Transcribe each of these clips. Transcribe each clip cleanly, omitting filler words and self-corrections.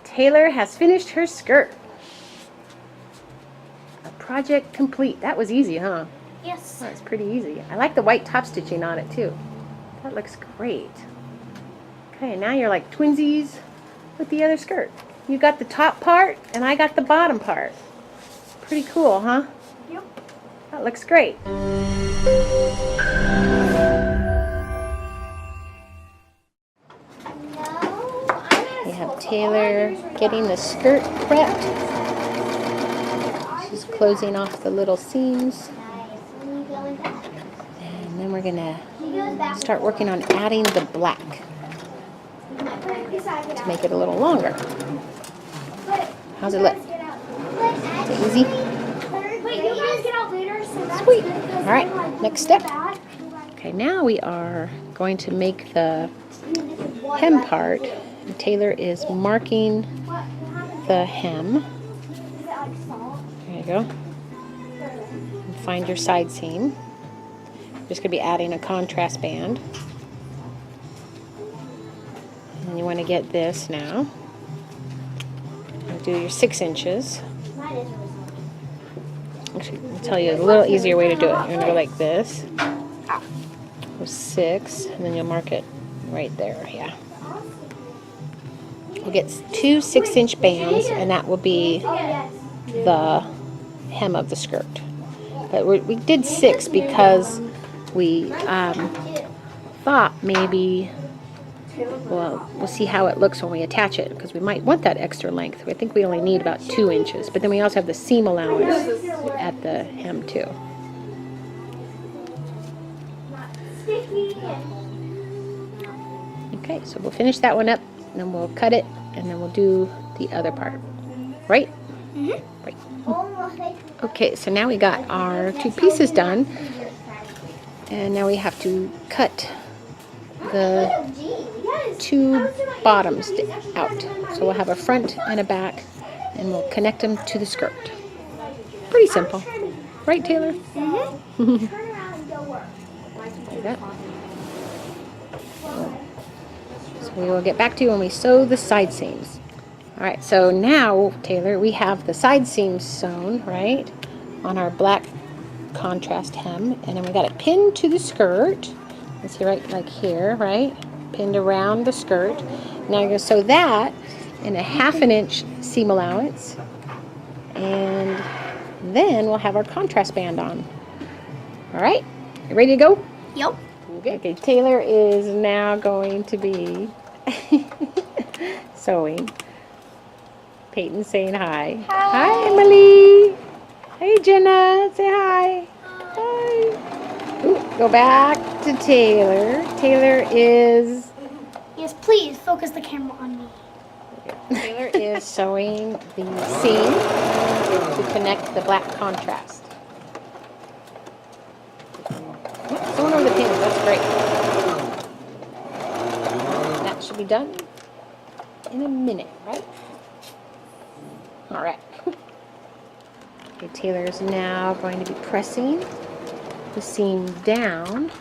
Taylor has finished her skirt. A project complete. That was easy, huh? Yes. That's pretty easy. I like the white top stitching on it too. That looks great. Okay, now you're like twinsies with the other skirt. You got the top part and I got the bottom part. Pretty cool, huh? Yep. That looks great. We have Taylor getting the skirt prepped. She's closing off the little seams. And then we're gonna start working on adding the black to make it a little longer. How's it look? Is it easy? Sweet. All right, next step. Okay, now we are going to make the hem part. Taylor is marking the hem. There you go. And find your side seam. Just going to be adding a contrast band. And you want to get this now. Do your 6 inches. Actually, I'll tell you a little easier way to do it. You're going to go like this. Go 6, and then you'll mark it right there. Yeah. We'll get 2 6-inch bands, and that will be the hem of the skirt. But we did 6 because we thought maybe, well, we'll see how it looks when we attach it, because we might want that extra length. I think we only need about 2 inches, but then we also have the seam allowance at the hem too. Okay, so we'll finish that one up, and then we'll cut it, and then we'll do the other part. Right? Mm-hmm. Right. Okay, so now we got our 2 pieces done, and now we have to cut the 2 bottoms out. So we'll have a front and a back, and we'll connect them to the skirt. Pretty simple. Right, Taylor? Mm-hmm. Like that. So we will get back to you when we sew the side seams. Alright, so now, Taylor, we have the side seams sewn, right, on our black contrast hem, and then we got it pinned to the skirt. Let's see, right, like here, right? Pinned around the skirt. Now you're going to sew that in a 1/2 inch seam allowance, and then we'll have our contrast band on. Alright, you ready to go? Yep. Okay, Taylor is now going to be sewing. Peyton's saying hi. Hi, Emily. Hey, Jenna. Say hi. Hi. Ooh, go back to Taylor. Taylor is... Yes, please focus the camera on me. Taylor is sewing the seam to connect the black contrast. Sewing over the pins, that's great. That should be done in a minute, right? All right. Okay, Taylor's now going to be pressing the seam down,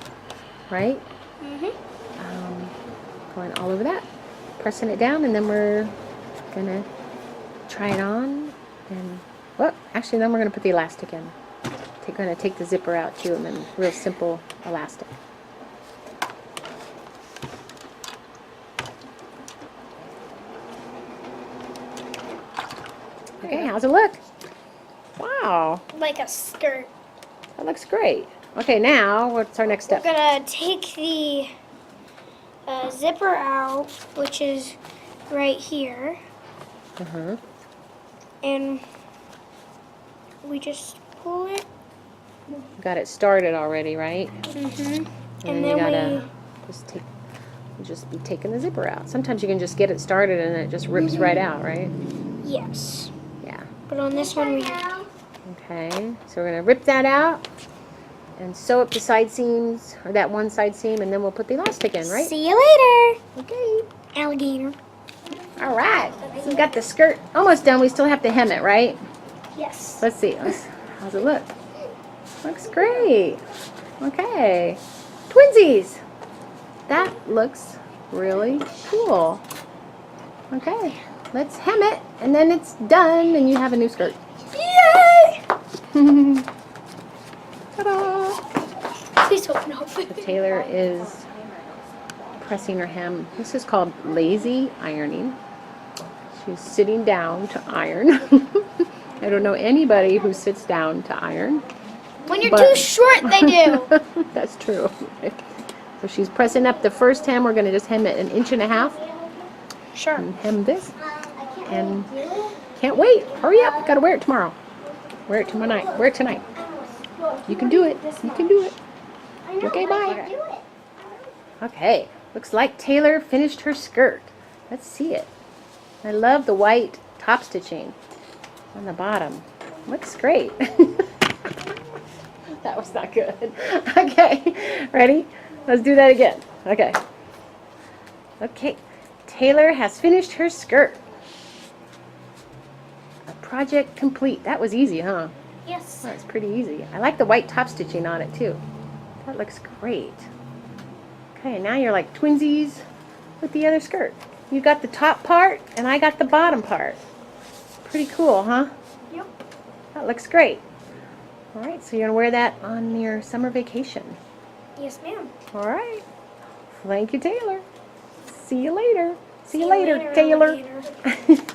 right? Mm-hmm. Going all over that, pressing it down, and then we're gonna try it on, and well, actually, then we're gonna put the elastic in. We're gonna take the zipper out too, and then real simple elastic. Okay, how's it look? Wow, Like a skirt. that looks great. Okay, now what's our next step? We're gonna take the zipper out, which is right here, and we just pull it. Got it started already, right? Mm-hmm. And then you gotta just be taking the zipper out. Sometimes you can just get it started and it just rips right out, right? Yes. Yeah. But on this one we have. Okay, so we're gonna rip that out and sew up the side seams, or that one side seam, and then we'll put the elastic in, right? See you later. Okay. Alligator. All right. So we got the skirt almost done. We still have to hem it, right? Yes. Let's see. How's it look? Looks great. Okay. Twinsies. That looks really cool. Okay. let's hem it, and then it's done, and you have a new skirt. Yay! Ta-da! Please open up. Taylor is pressing her hem. This is called lazy ironing. She's sitting down to iron. I don't know anybody who sits down to iron. When you're But- too short, they do. That's true. So she's pressing up the first hem. We're going to just hem it 1.5 inches Sure. and hem this. And can't wait. Hurry up. Got to wear it tomorrow. Wear it tomorrow night. Wear it tonight. You can do it. You can do it. Okay, bye. Okay. Looks like Taylor finished her skirt. Let's see it. I love the white top stitching on the bottom. Looks great. That was not good. Okay, ready? Let's do that again. Okay. Okay, Taylor has finished her skirt. A project complete. That was easy, huh? Yes. That's pretty easy. I like the white top stitching on it too. That looks great. Okay, now you're like twinsies with the other skirt. You got the top part and I got the bottom part. Pretty cool, huh? Yep. That looks great. All right, so you're gonna wear that on your summer vacation. Yes, ma'am. All right. Thank you, Taylor. See you later. See you See you later, later, Taylor. alligator.